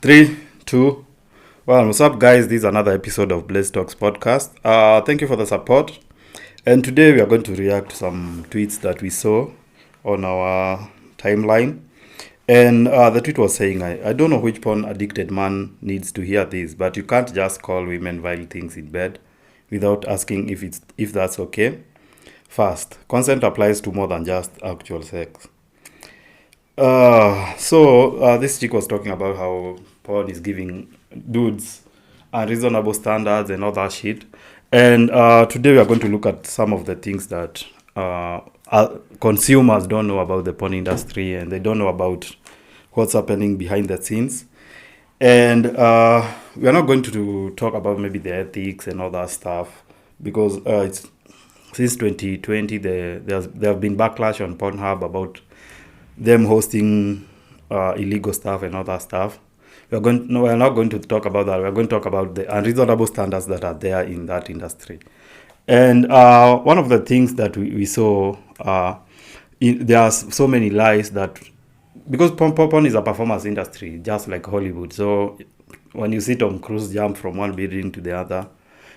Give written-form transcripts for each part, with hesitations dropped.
Three, two. Well, what's up, guys? This is another episode of Blaze Talks podcast. Thank you for the support. And today we are going to react to some tweets that we saw on our timeline. And the tweet was saying, I don't know which porn addicted man needs to hear this, but you can't just call women vile things in bed without asking if that's okay. First, consent applies to more than just actual sex. This chick was talking about how porn is giving dudes unreasonable standards and all that shit. And today we are going to look at some of the things that consumers don't know about the porn industry, and they don't know about what's happening behind the scenes. And we are not going to talk about maybe the ethics and all that stuff, because it's since 2020 there have been backlash on Pornhub about them hosting illegal stuff and other stuff. We're not going to talk about that. We're going to talk about the unreasonable standards that are there in that industry. And one of the things that we saw, there are so many lies that, because porn is a performance industry, just like Hollywood. So when you see Tom Cruise jump from one building to the other,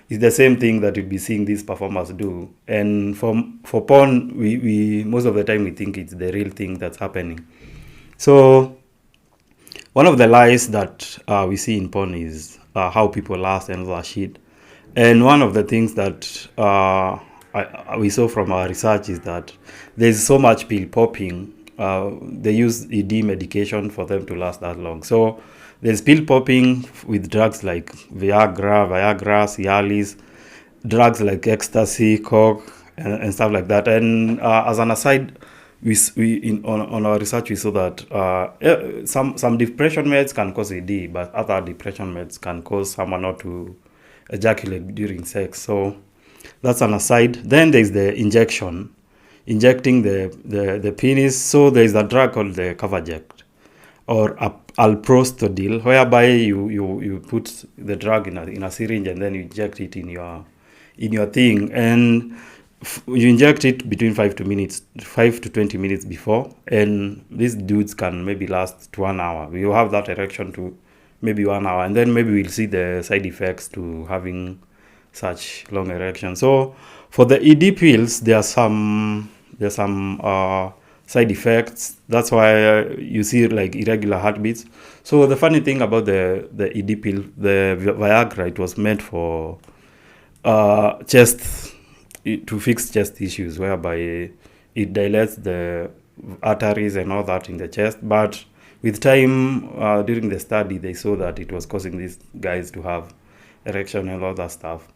it's the same thing that you'd be seeing these performers do. And for porn, we most of the time we think it's the real thing that's happening. So one of the lies that we see in porn is how people last and all that shit. And one of the things that we saw from our research is that there's so much pill popping. They use ED medication for them to last that long. So there's pill popping with drugs like Viagra, Cialis, drugs like ecstasy, coke, and stuff like that. And as an aside, on our research we saw that some depression meds can cause ED, but other depression meds can cause someone not to ejaculate during sex. So that's an aside. Then there's the injecting the penis. So there's a drug called the Coverject or alprostadil, whereby you put the drug in a syringe and then you inject it in your thing, and you inject it between 5 to 20 minutes before, and these dudes can maybe last to 1 hour. You have that erection to maybe 1 hour, and then maybe we'll see the side effects to having such long erection. So for the ED pills, there's some side effects. That's why you see like irregular heartbeats. So the funny thing about the ED pill, the Viagra, it was meant for to fix chest issues, whereby it dilates the arteries and all that in the chest. But with time, during the study, they saw that it was causing these guys to have erection and all that stuff.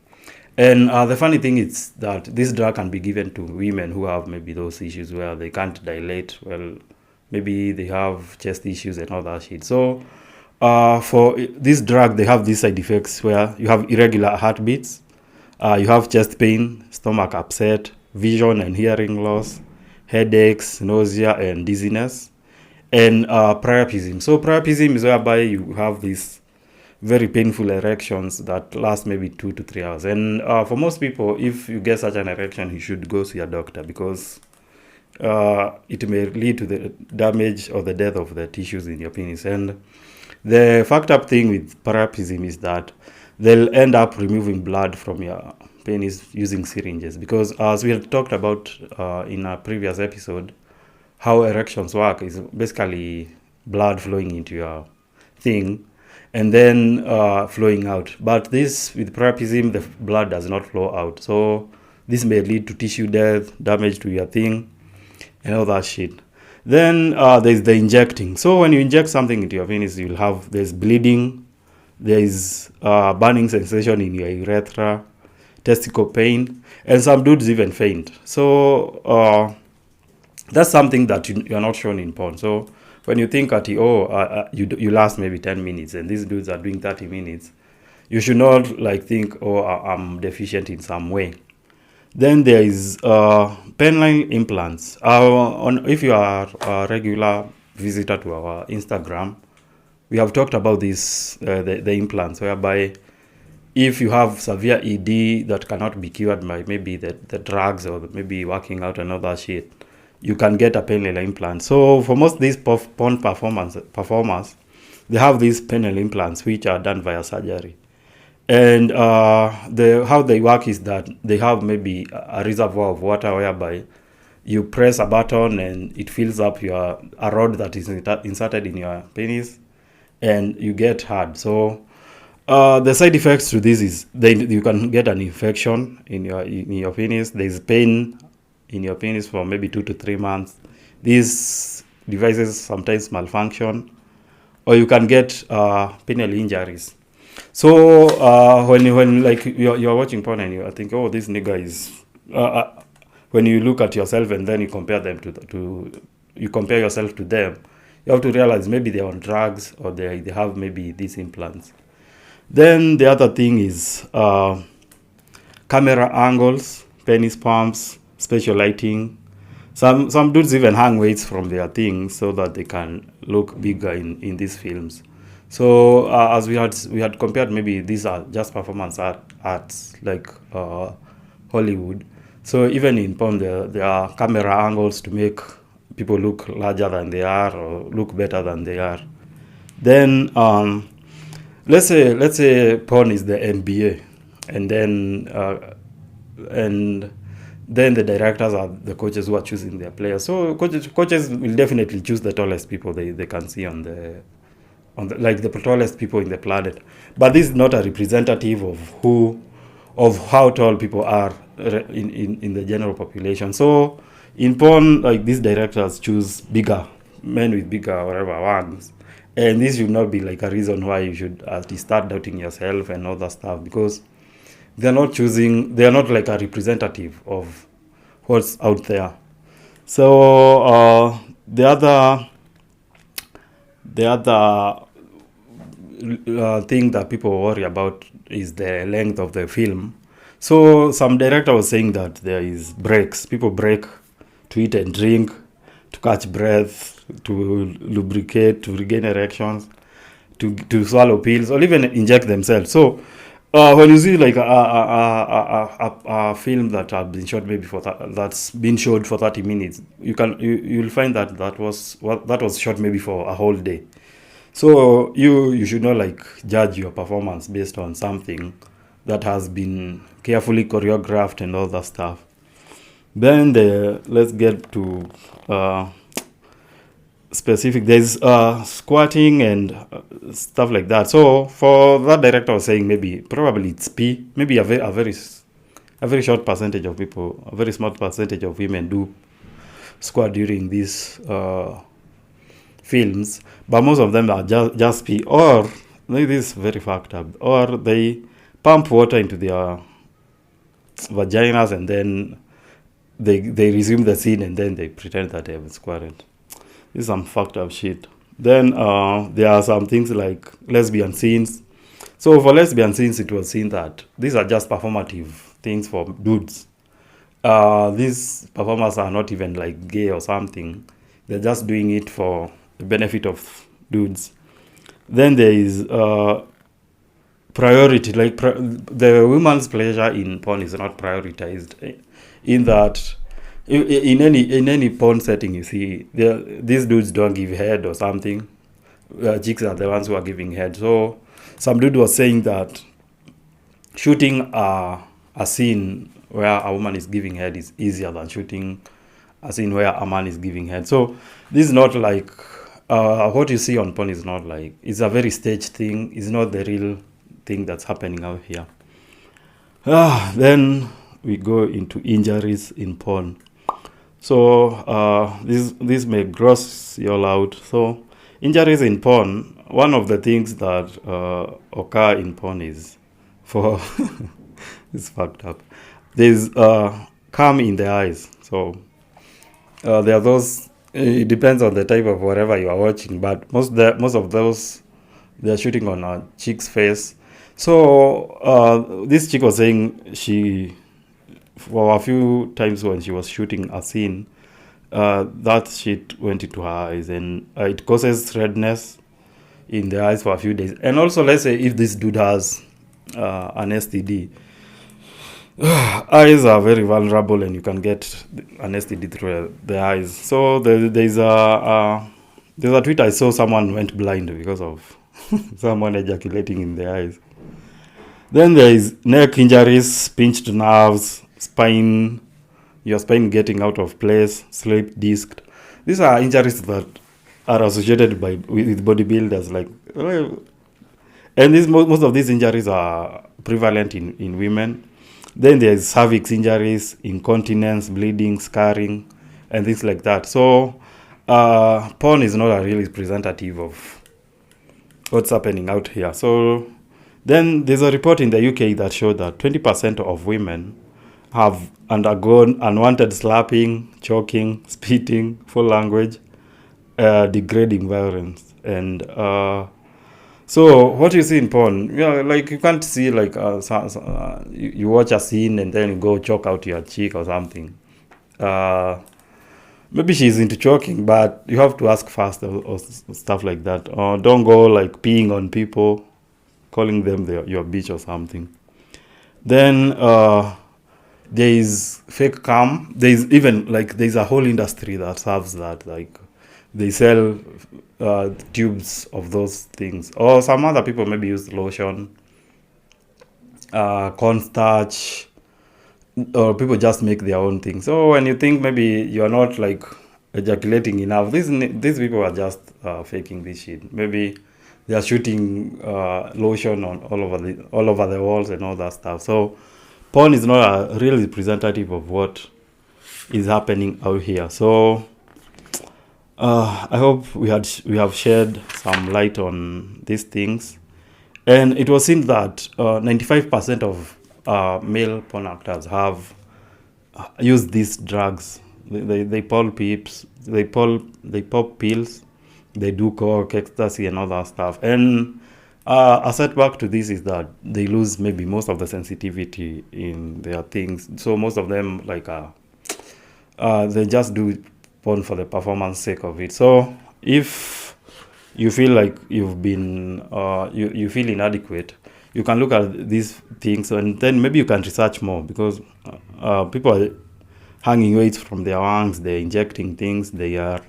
And the funny thing is that this drug can be given to women who have maybe those issues where they can't dilate. Well, maybe they have chest issues and all that shit. So for this drug, they have these side effects where you have irregular heartbeats, you have chest pain, stomach upset, vision and hearing loss, headaches, nausea and dizziness, and priapism. So priapism is whereby you have these very painful erections that last maybe 2 to 3 hours. And for most people, if you get such an erection, you should go see a doctor, because it may lead to the damage or the death of the tissues in your penis. And the fucked up thing with priapism is that they'll end up removing blood from your penis using syringes, because as we had talked about in a previous episode, how erections work is basically blood flowing into your thing and then flowing out. But this, with priapism, the blood does not flow out. So this may lead to tissue death, damage to your thing, and all that shit. Then there's the injecting. So when you inject something into your penis, there's bleeding, there's burning sensation in your urethra, testicle pain, and some dudes even faint. So that's something that you're not shown in porn. So when you think at you last maybe 10 minutes and these dudes are doing 30 minutes, you should not think, I'm deficient in some way. Then there is penile implants. If you are a regular visitor to our Instagram, we have talked about this, the implants, whereby if you have severe ED that cannot be cured by maybe the drugs or maybe working out and all that shit, you can get a penile implant. So for most of these porn performers, they have these penile implants which are done via surgery. And how they work is that they have maybe a reservoir of water whereby you press a button and it fills up a rod that is inserted in your penis, and you get hard. So the side effects to this is you can get an infection in your penis. There's pain in your penis for maybe 2 to 3 months. These devices sometimes malfunction, or you can get penile injuries. So when like you're watching porn and you think, oh, this nigga is when you look at yourself and then you compare them you compare yourself to them, you have to realize maybe they're on drugs or they have maybe these implants. Then the other thing is camera angles, penis pumps, special lighting. Some dudes even hang weights from their things so that they can look bigger in these films. So as we had compared, maybe these are just performance arts like Hollywood. So even in porn, there are camera angles to make people look larger than they are or look better than they are. Then let's say porn is the NBA, and then the directors are the coaches who are choosing their players. So coaches will definitely choose the tallest people they can see on the like the tallest people in the planet. But this is not a representative of how tall people are in the general population. So in porn, like these directors choose bigger men with bigger whatever ones, and this should not be like a reason why you should start doubting yourself and all that stuff, because they're not like a representative of what's out there. So the other thing that people worry about is the length of the film. So some director was saying that there is breaks. People break to eat and drink, to catch breath, to lubricate, to regain erections, to swallow pills, or even inject themselves. So when you see like a film that has been shot maybe that's been showed for 30 minutes, you'll find that was shot maybe for a whole day. So you should not like judge your performance based on something that has been carefully choreographed and all that stuff. Then let's get to specific. There's squatting and stuff like that. So for that director was saying probably it's maybe a very short percentage of people, a very small percentage of women do squat during these films, but most of them are just pee, or maybe this is very fucked up, or they pump water into their vaginas and then they resume the scene and then they pretend that they have squatted. This is some fucked up shit. Then there are some things like lesbian scenes. So for lesbian scenes, it was seen that these are just performative things for dudes. These performers are not even like gay or something. They're just doing it for the benefit of dudes. Then there is priority, like the woman's pleasure in porn is not prioritized, in that in any porn setting you see these dudes don't give head or something. Chicks are the ones who are giving head. So some dude was saying that shooting a scene where a woman is giving head is easier than shooting a scene where a man is giving head. So this is not like what you see on porn is not like, it's a very staged thing. It's not the real thing that's happening out here. Then we go into injuries in porn. So this may gross you all out. So injuries in porn, one of the things that occur in porn is for it's fucked up. There's cum in the eyes. So there are those. It depends on the type of whatever you are watching, but most of those they are shooting on a chick's face. So this chick was saying for a few times when she was shooting a scene, that shit went into her eyes, and it causes redness in the eyes for a few days. And also, let's say if this dude has an STD, eyes are very vulnerable, and you can get an STD through the eyes. So there's a tweet I saw, someone went blind because of someone ejaculating in the eyes. Then there is neck injuries, pinched nerves, your spine getting out of place, slip disc. These are injuries that are associated with bodybuilders. And most of these injuries are prevalent in women. Then there is cervix injuries, incontinence, bleeding, scarring, and things like that. So porn is not a really representative of what's happening out here. So then there's a report in the UK that showed that 20% of women have undergone unwanted slapping, choking, spitting, foul language, degrading violence. And so what you see in porn, you can't see you watch a scene and then you go choke out your cheek or something. Maybe she's into choking, but you have to ask first or stuff like that. Or don't go peeing on people, calling them your bitch or something. Then there is fake cam. There's even there's a whole industry that serves that. They sell tubes of those things. Or some other people maybe use lotion, cornstarch, or people just make their own thing. So when you think maybe you're not ejaculating enough, these people are just faking this shit. Maybe they are shooting lotion on all over the walls and all that stuff. So porn is not a real representative of what is happening out here. So I hope we have shed some light on these things. And it was seen that 95% of male porn actors have used these drugs. They pop pips, they pop pills, they do coke, ecstasy, and all that stuff. And a setback to this is that they lose maybe most of the sensitivity in their things. So most of them they just do porn for the performance sake of it. So if you feel like you've been you feel inadequate, you can look at these things and then maybe you can research more, because people are hanging weights from their lungs, they're injecting things, they are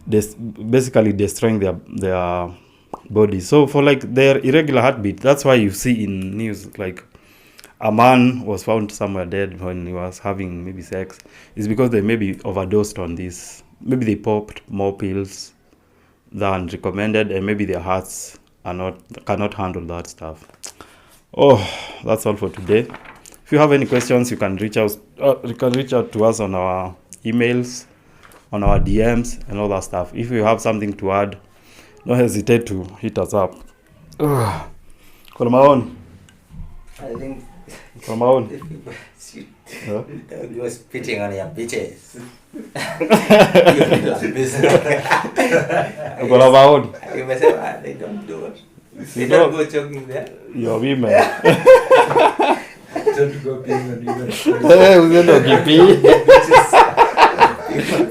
basically destroying their body. So for their irregular heartbeat, that's why you see in news a man was found somewhere dead when he was having maybe sex. It's because they maybe overdosed on this. Maybe they popped more pills than recommended, and maybe their hearts cannot handle that stuff. Oh, that's all for today. If you have any questions, you can reach out to us on our emails, on our DMs, and all that stuff. If you have something to add, don't hesitate to hit us up. Kolmaon. I think Kolmaon. You were spitting on your bitches. Kolmaon. You may say, they don't do it. They don't go jogging there. Your women. Don't go peeing on women. Usiende ukipii.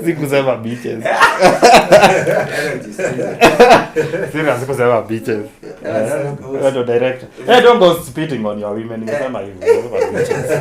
Sikusema bitches. Serious, sikusema bitches. No, director. Hey, don't go spitting on your women. Nimesema hivyo. Bitches.